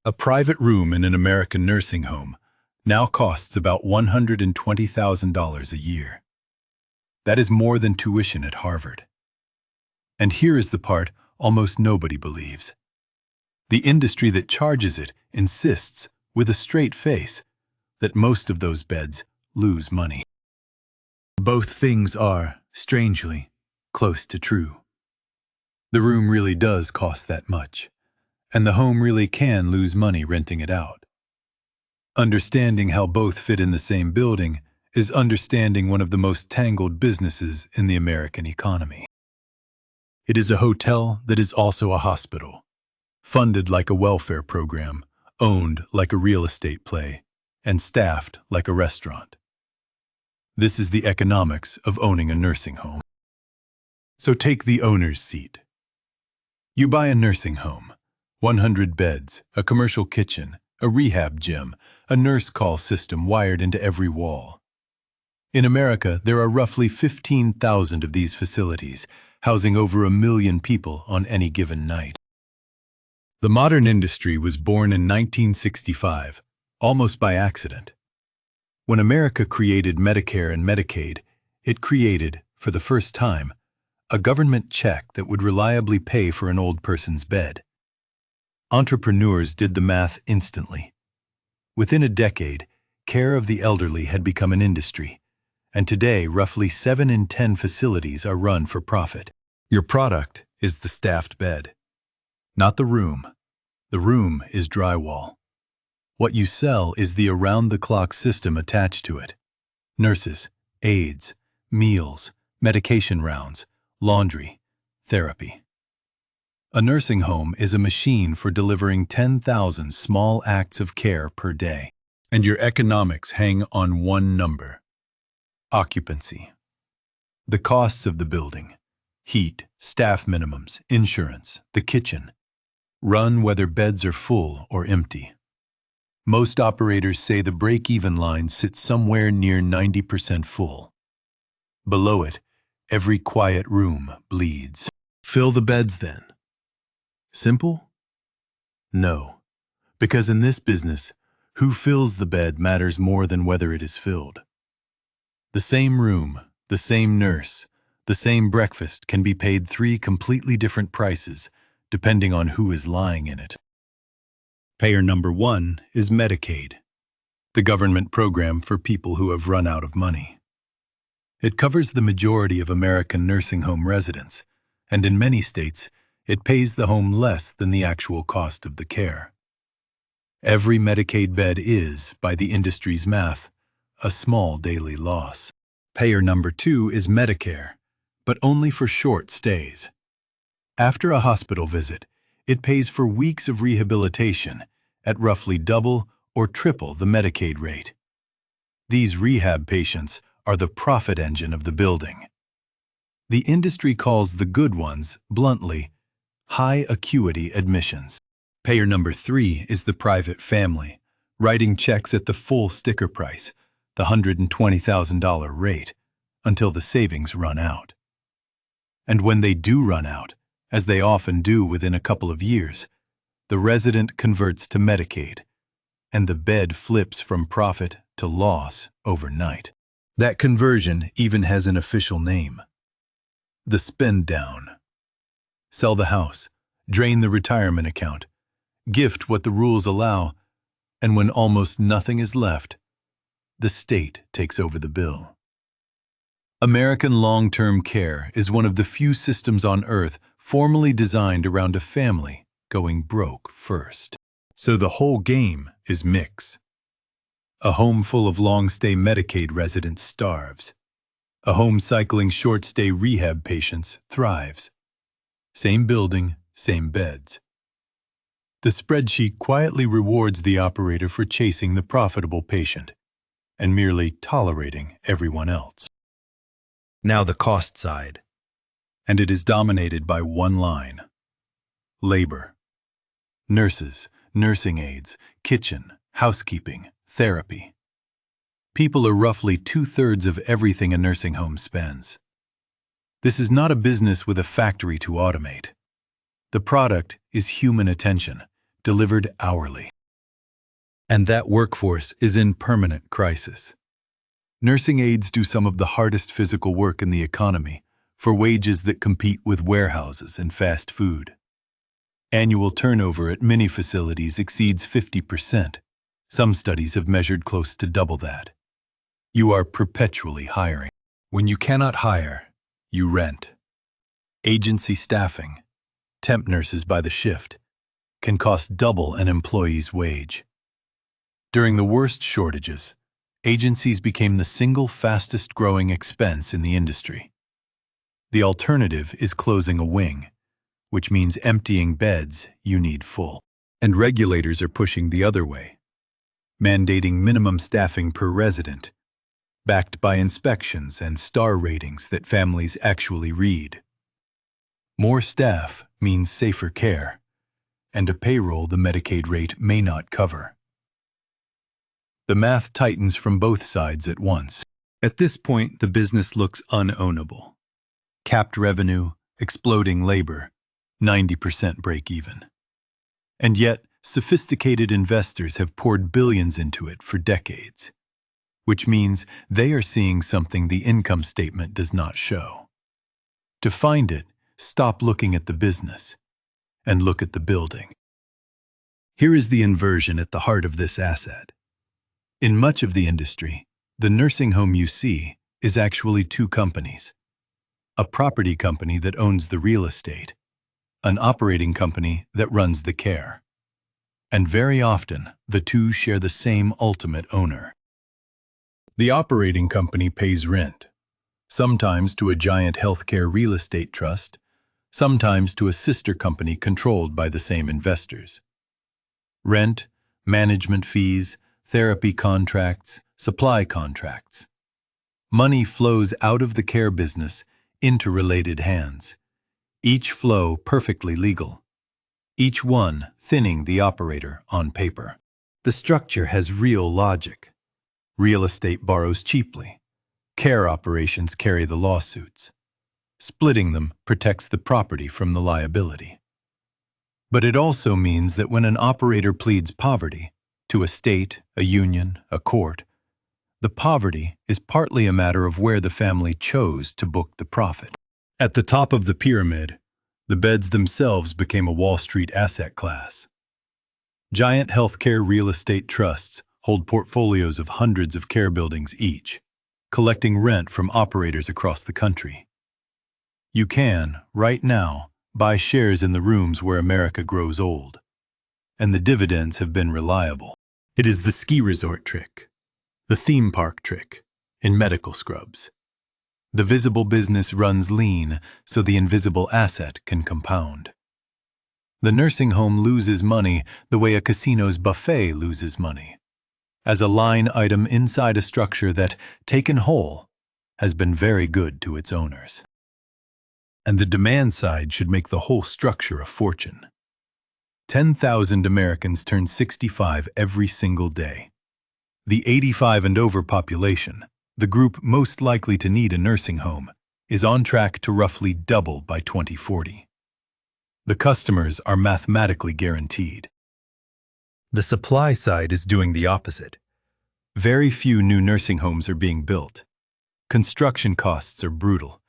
A private room in an American nursing home now costs about $120,000 a year. That is more than tuition at Harvard. And here is the part almost nobody believes. The industry that charges it insists, with a straight face, that most of those beds lose money. Both things are, strangely, close to true. The room really does cost that much, and the home really can lose money renting it out. Understanding how both fit in the same building is understanding one of the most tangled businesses in the American economy. It is a hotel that is also a hospital, funded like a welfare program, owned like a real estate play, and staffed like a restaurant. This is the economics of owning a nursing home. So take the owner's seat. You buy a nursing home, 100 beds, a commercial kitchen, a rehab gym, a nurse call system wired into every wall. In America, there are roughly 15,000 of these facilities, housing over 1 million people on any given night. The modern industry was born in 1965, almost by accident. When America created Medicare and Medicaid, it created, for the first time, a government check that would reliably pay for an old person's bed. Entrepreneurs did the math instantly. Within a decade, care of the elderly had become an industry, and today roughly 7 in 10 facilities are run for profit. Your product is the staffed bed, not the room. The room is drywall. What you sell is the around-the-clock system attached to it. Nurses, aides, meals, medication rounds, laundry, therapy. A nursing home is a machine for delivering 10,000 small acts of care per day. And your economics hang on one number: occupancy. The costs of the building: heat, staff minimums, insurance, the kitchen. Run whether beds are full or empty. Most operators say the break-even line sits somewhere near 90% full. Below it, every quiet room bleeds. Fill the beds then. Simple? No, because in this business, who fills the bed matters more than whether it is filled. The same room, the same nurse, the same breakfast can be paid 3 completely different prices, depending on who is lying in it. Payer number 1 is Medicaid, the government program for people who have run out of money. It covers the majority of American nursing home residents, and in many states, it pays the home less than the actual cost of the care. Every Medicaid bed is, by the industry's math, a small daily loss. Payer number 2 is Medicare, but only for short stays. After a hospital visit, it pays for weeks of rehabilitation at roughly double or triple the Medicaid rate. These rehab patients are the profit engine of the building. The industry calls the good ones, bluntly, high-acuity admissions. Payer number 3 is the private family, writing checks at the full sticker price, the $120,000 rate, until the savings run out. And when they do run out, as they often do within a couple of years, the resident converts to Medicaid, and the bed flips from profit to loss overnight. That conversion even has an official name: the spend down. Sell the house, drain the retirement account, gift what the rules allow, and when almost nothing is left, the state takes over the bill. American long-term care is one of the few systems on earth formally designed around a family going broke first. So the whole game is mix. A home full of long-stay Medicaid residents starves. A home cycling short-stay rehab patients thrives. Same building, same beds. The spreadsheet quietly rewards the operator for chasing the profitable patient and merely tolerating everyone else. Now the cost side. And it is dominated by one line: labor. Nurses, nursing aides, kitchen, housekeeping, therapy. People are roughly 2/3 of everything a nursing home spends. This is not a business with a factory to automate. The product is human attention, delivered hourly. And that workforce is in permanent crisis. Nursing aides do some of the hardest physical work in the economy for wages that compete with warehouses and fast food. Annual turnover at many facilities exceeds 50%. Some studies have measured close to double that. You are perpetually hiring. When you cannot hire, you rent. Agency staffing, temp nurses by the shift, can cost double an employee's wage. During the worst shortages, agencies became the single fastest growing expense in the industry. The alternative is closing a wing, which means emptying beds you need full. And regulators are pushing the other way, mandating minimum staffing per resident, backed by inspections and star ratings that families actually read. More staff means safer care, and a payroll the Medicaid rate may not cover. The math tightens from both sides at once. At this point, the business looks unownable. Capped revenue, exploding labor, 90% break-even. And yet, sophisticated investors have poured billions into it for decades, which means they are seeing something the income statement does not show. To find it, stop looking at the business and look at the building. Here is the inversion at the heart of this asset. In much of the industry, the nursing home you see is actually two companies. A property company that owns the real estate, an operating company that runs the care. And very often, the two share the same ultimate owner. The operating company pays rent, sometimes to a giant healthcare real estate trust, sometimes to a sister company controlled by the same investors. Rent, management fees, therapy contracts, supply contracts. Money flows out of the care business into related hands, each flow perfectly legal, each one thinning the operator on paper. The structure has real logic. Real estate borrows cheaply. Care operations carry the lawsuits. Splitting them protects the property from the liability. But it also means that when an operator pleads poverty, to a state, a union, a court, the poverty is partly a matter of where the family chose to book the profit. At the top of the pyramid, the beds themselves became a Wall Street asset class. Giant healthcare real estate trusts hold portfolios of hundreds of care buildings each, collecting rent from operators across the country. You can, right now, buy shares in the rooms where America grows old, and the dividends have been reliable. It is the ski resort trick, the theme park trick, in medical scrubs. The visible business runs lean so the invisible asset can compound. The nursing home loses money the way a casino's buffet loses money, as a line item inside a structure that, taken whole, has been very good to its owners. And the demand side should make the whole structure a fortune. 10,000 Americans turn 65 every single day. The 85 and over population, the group most likely to need a nursing home, is on track to roughly double by 2040. The customers are mathematically guaranteed. The supply side is doing the opposite. Very few new nursing homes are being built. Construction costs are brutal.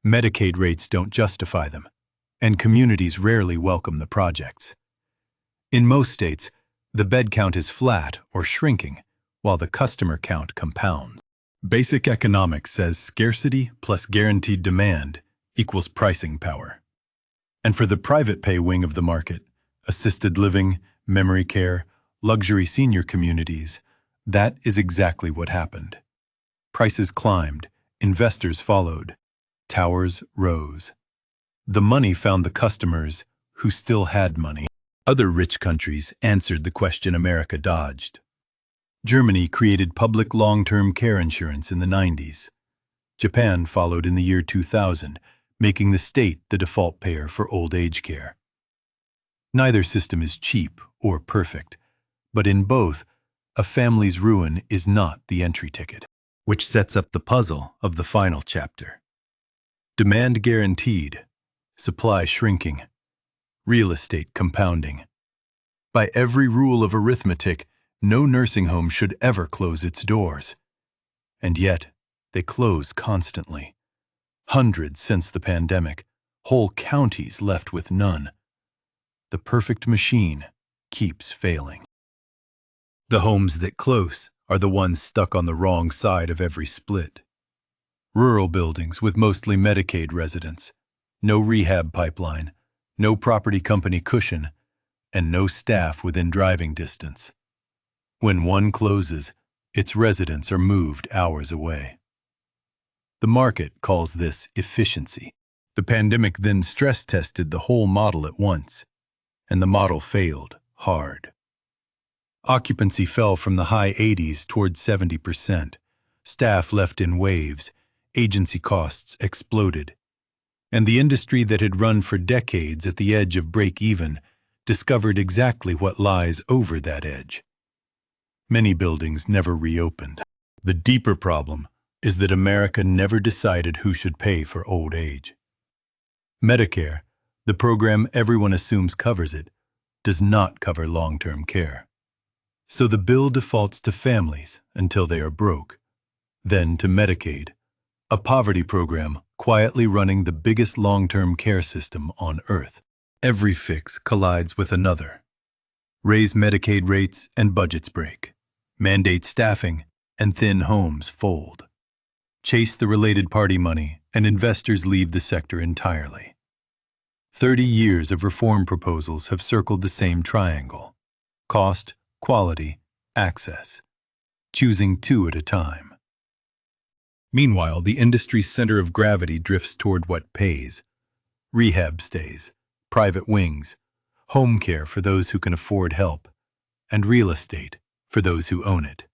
Medicaid rates don't justify them, and communities rarely welcome the projects. In most states, the bed count is flat or shrinking, while the customer count compounds. Basic economics says scarcity plus guaranteed demand equals pricing power. And for the private pay wing of the market, assisted living, memory care, luxury senior communities, that is exactly what happened. Prices climbed, investors followed, towers rose. The money found the customers who still had money. Other rich countries answered the question America dodged. Germany created public long-term care insurance in the 90s. Japan followed in the year 2000, making the state the default payer for old age care. Neither system is cheap or perfect, but in both, a family's ruin is not the entry ticket, which sets up the puzzle of the final chapter. Demand guaranteed, supply shrinking, real estate compounding. By every rule of arithmetic, no nursing home should ever close its doors. And yet, they close constantly. Hundreds since the pandemic, whole counties left with none. The perfect machine keeps failing. The homes that close are the ones stuck on the wrong side of every split. Rural buildings with mostly Medicaid residents, no rehab pipeline, no property company cushion, and no staff within driving distance. When one closes, its residents are moved hours away. The market calls this efficiency. The pandemic then stress-tested the whole model at once, and the model failed hard. Occupancy fell from the high 80s toward 70%. Staff left in waves, agency costs exploded, and the industry that had run for decades at the edge of break-even discovered exactly what lies over that edge. Many buildings never reopened. The deeper problem is that America never decided who should pay for old age. Medicare, the program everyone assumes covers it, does not cover long-term care. So the bill defaults to families until they are broke, then to Medicaid, a poverty program quietly running the biggest long-term care system on Earth. Every fix collides with another. Raise Medicaid rates and budgets break. Mandate staffing and thin homes fold. Chase the related party money and investors leave the sector entirely. 30 years of reform proposals have circled the same triangle: cost, quality, access, choosing two at a time. Meanwhile, the industry's center of gravity drifts toward what pays: rehab stays, private wings, home care for those who can afford help, and real estate for those who own it.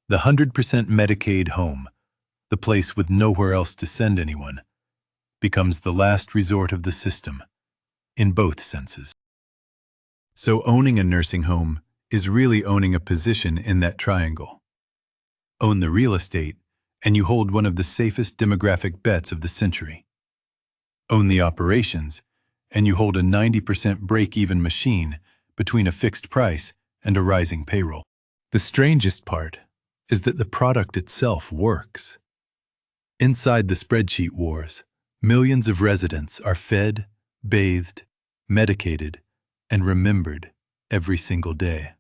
The 100% Medicaid home, the place with nowhere else to send anyone, becomes the last resort of the system, in both senses. So owning a nursing home is really owning a position in that triangle. Own the real estate, and you hold one of the safest demographic bets of the century. Own the operations, and you hold a 90% break-even machine between a fixed price and a rising payroll. The strangest part is that the product itself works. Inside the spreadsheet wars, millions of residents are fed, bathed, medicated, and remembered every single day.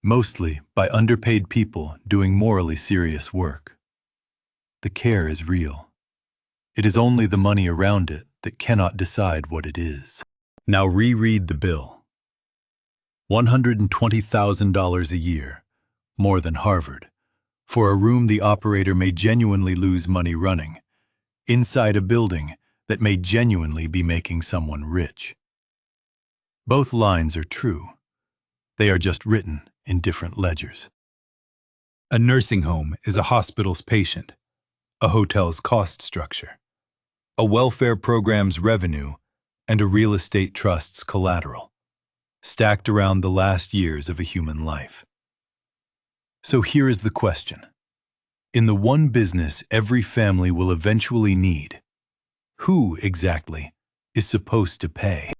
Mostly by underpaid people doing morally serious work. The care is real. It is only the money around it that cannot decide what it is. Now reread the bill. $120,000 a year, more than Harvard, for a room the operator may genuinely lose money running, inside a building that may genuinely be making someone rich. Both lines are true. They are just written in different ledgers. A nursing home is a hospital's patient, a hotel's cost structure, a welfare program's revenue, and a real estate trust's collateral, stacked around the last years of a human life. So here is the question. In the one business every family will eventually need, who exactly is supposed to pay?